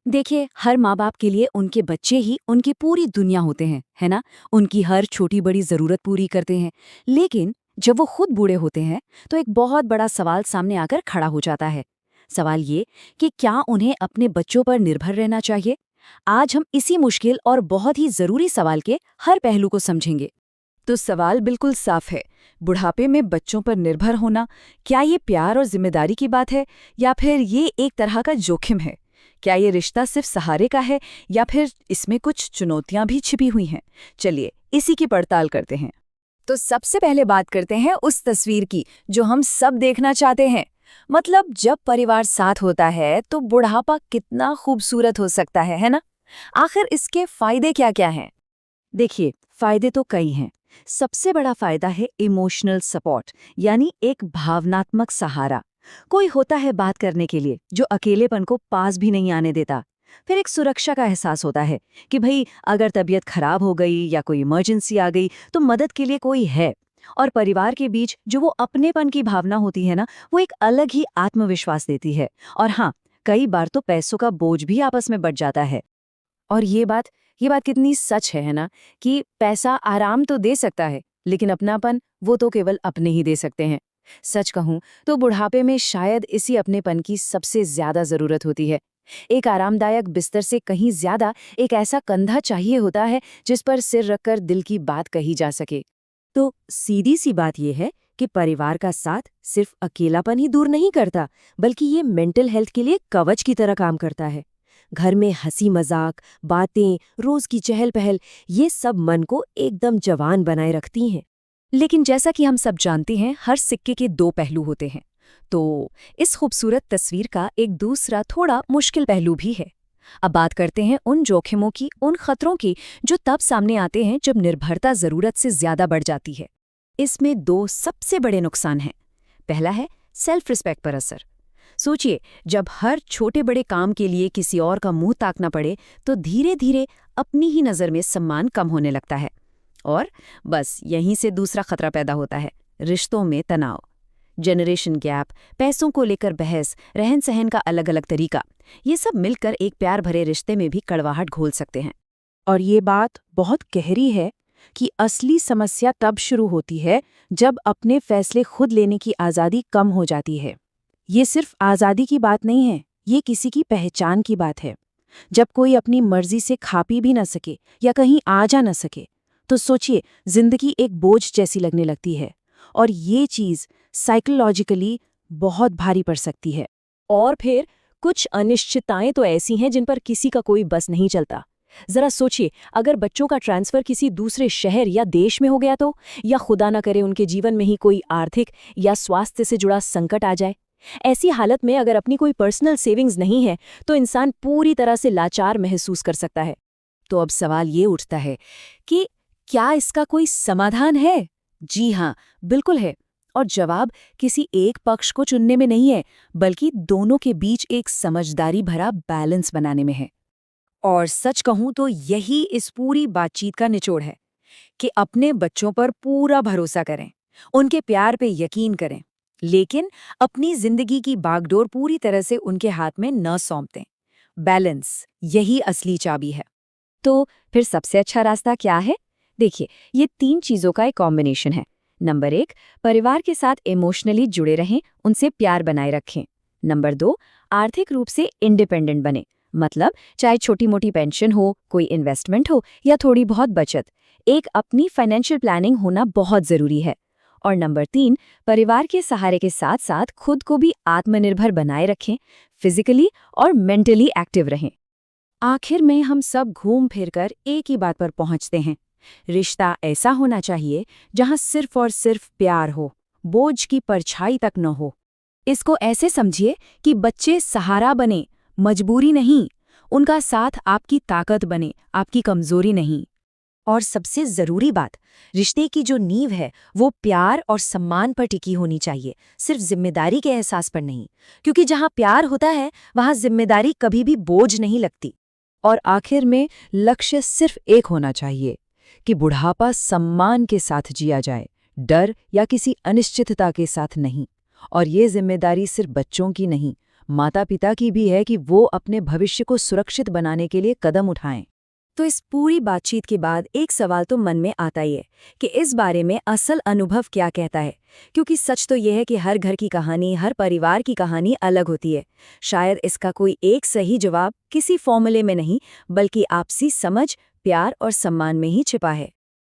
देखिए, हर माँ बाप के लिए उनके बच्चे ही उनकी पूरी दुनिया होते हैं, है ना? उनकी हर छोटी बड़ी ज़रूरत पूरी करते हैं। लेकिन जब वो खुद बूढ़े होते हैं, तो एक बहुत बड़ा सवाल सामने आकर खड़ा हो जाता है। सवाल ये कि क्या उन्हें अपने बच्चों पर निर्भर रहना चाहिए? आज हम इसी मुश्किल और बहुत ही ज़रूरी सवाल के हर पहलू को समझेंगे। तो सवाल बिल्कुल साफ है। बुढ़ापे में बच्चों पर निर्भर होना, क्या ये प्यार और जिम्मेदारी की बात है या फिर ये एक तरह का जोखिम है? क्या ये रिश्ता सिर्फ सहारे का है या फिर इसमें कुछ चुनौतियां भी छिपी हुई हैं? चलिए इसी की पड़ताल करते हैं। तो सबसे पहले बात करते हैं उस तस्वीर की जो हम सब देखना चाहते हैं। मतलब जब परिवार साथ होता है तो बुढ़ापा कितना खूबसूरत हो सकता है ना? आखिर इसके फायदे क्या-क्या हैं? देखिए, फायदे तो कई हैं। सबसे बड़ा फायदा है इमोशनल सपोर्ट, यानी एक भावनात्मक सहारा। कोई होता है बात करने के लिए जो अकेलेपन को पास भी नहीं आने देता। फिर एक सुरक्षा का एहसास होता है कि भाई अगर तबीयत खराब हो गई या कोई इमरजेंसी आ गई तो मदद के लिए कोई है। और परिवार के बीच जो वो अपनेपन की भावना होती है ना, वो एक अलग ही आत्मविश्वास देती है। और हाँ, कई बार तो पैसों का बोझ भी आपस में बढ़ जाता है। और ये बात कितनी सच है ना, कि पैसा आराम तो दे सकता है, लेकिन अपनापन वो तो केवल अपने ही दे सकते हैं। सच कहूं तो बुढ़ापे में शायद इसी अपनेपन की सबसे ज्यादा जरूरत होती है। एक आरामदायक बिस्तर से कहीं ज्यादा एक ऐसा कंधा चाहिए होता है जिस पर सिर रखकर दिल की बात कही जा सके। तो सीधी सी बात यह है कि परिवार का साथ सिर्फ अकेलापन ही दूर नहीं करता, बल्कि ये मेंटल हेल्थ के लिए कवच की तरह काम करता है। घर में हंसी मजाक, बातें, रोज की चहल पहल, ये सब मन को एकदम जवान बनाए रखती हैं। लेकिन जैसा कि हम सब जानते हैं, हर सिक्के के दो पहलू होते हैं। तो इस खूबसूरत तस्वीर का एक दूसरा थोड़ा मुश्किल पहलू भी है। अब बात करते हैं उन जोखिमों की, उन खतरों की जो तब सामने आते हैं जब निर्भरता जरूरत से ज्यादा बढ़ जाती है। इसमें दो सबसे बड़े नुकसान हैं। पहला है सेल्फ रिस्पेक्ट पर असर। सोचिए, जब हर छोटे बड़े काम के लिए किसी और का मुंह ताकना पड़े तो धीरे धीरे अपनी ही नज़र में सम्मान कम होने लगता है। और बस यहीं से दूसरा खतरा पैदा होता है, रिश्तों में तनाव। जनरेशन गैप, पैसों को लेकर बहस, रहन सहन का अलग अलग तरीका, ये सब मिलकर एक प्यार भरे रिश्ते में भी कड़वाहट घोल सकते हैं। और ये बात बहुत गहरी है कि असली समस्या तब शुरू होती है जब अपने फैसले खुद लेने की आज़ादी कम हो जाती है। ये सिर्फ आज़ादी की बात नहीं है, ये किसी की पहचान की बात है। जब कोई अपनी मर्जी से खा पी भी न सके या कहीं आ जा न सके, तो सोचिए जिंदगी एक बोझ जैसी लगने लगती है। और ये चीज़ साइकोलॉजिकली बहुत भारी पड़ सकती है। और फिर कुछ अनिश्चितताएं तो ऐसी हैं जिन पर किसी का कोई बस नहीं चलता। जरा सोचिए, अगर बच्चों का ट्रांसफर किसी दूसरे शहर या देश में हो गया तो, या खुदा न करे उनके जीवन में ही कोई आर्थिक या स्वास्थ्य से जुड़ा संकट आ जाए। ऐसी हालत में अगर अपनी कोई पर्सनल सेविंग्स नहीं है तो इंसान पूरी तरह से लाचार महसूस कर सकता है। तो अब सवाल ये उठता है कि क्या इसका कोई समाधान है? जी हाँ, बिल्कुल है। और जवाब किसी एक पक्ष को चुनने में नहीं है, बल्कि दोनों के बीच एक समझदारी भरा बैलेंस बनाने में है। और सच कहूं तो यही इस पूरी बातचीत का निचोड़ है कि अपने बच्चों पर पूरा भरोसा करें, उनके प्यार पे यकीन करें, लेकिन अपनी जिंदगी की बागडोर पूरी तरह से उनके हाथ में न सौंप दें। बैलेंस, यही असली चाबी है। तो फिर सबसे अच्छा रास्ता क्या है? देखिए, ये 3 चीज़ों का एक कॉम्बिनेशन है। नंबर 1, परिवार के साथ इमोशनली जुड़े रहें, उनसे प्यार बनाए रखें। नंबर 2, आर्थिक रूप से इंडिपेंडेंट बने, मतलब चाहे छोटी मोटी पेंशन हो, कोई इन्वेस्टमेंट हो या थोड़ी बहुत बचत, एक अपनी फाइनेंशियल प्लानिंग होना बहुत ज़रूरी है। और नंबर 3, परिवार के सहारे के साथ साथ खुद को भी आत्मनिर्भर बनाए रखें, फिजिकली और मेंटली एक्टिव रहें। आखिर में हम सब घूम फिरकर एक ही बात पर पहुंचते हैं। रिश्ता ऐसा होना चाहिए जहां सिर्फ और सिर्फ प्यार हो, बोझ की परछाई तक न हो। इसको ऐसे समझिए कि बच्चे सहारा बने, मजबूरी नहीं। उनका साथ आपकी ताकत बने, आपकी कमजोरी नहीं। और सबसे जरूरी बात, रिश्ते की जो नींव है वो प्यार और सम्मान पर टिकी होनी चाहिए, सिर्फ जिम्मेदारी के एहसास पर नहीं। क्योंकि जहां प्यार होता है वहां जिम्मेदारी कभी भी बोझ नहीं लगती। और आखिर में लक्ष्य सिर्फ एक होना चाहिए कि बुढ़ापा सम्मान के साथ जिया जाए, डर या किसी अनिश्चितता के साथ नहीं। और ये जिम्मेदारी सिर्फ बच्चों की नहीं, माता पिता की भी है कि वो अपने भविष्य को सुरक्षित बनाने के लिए कदम उठाएं। तो इस पूरी बातचीत के बाद एक सवाल तो मन में आता ही है कि इस बारे में असल अनुभव क्या कहता है, क्योंकि सच तो यह है कि हर घर की कहानी, हर परिवार की कहानी अलग होती है। शायद इसका कोई एक सही जवाब किसी फॉर्मूले में नहीं, बल्कि आपसी समझ, प्यार और सम्मान में ही छिपा है।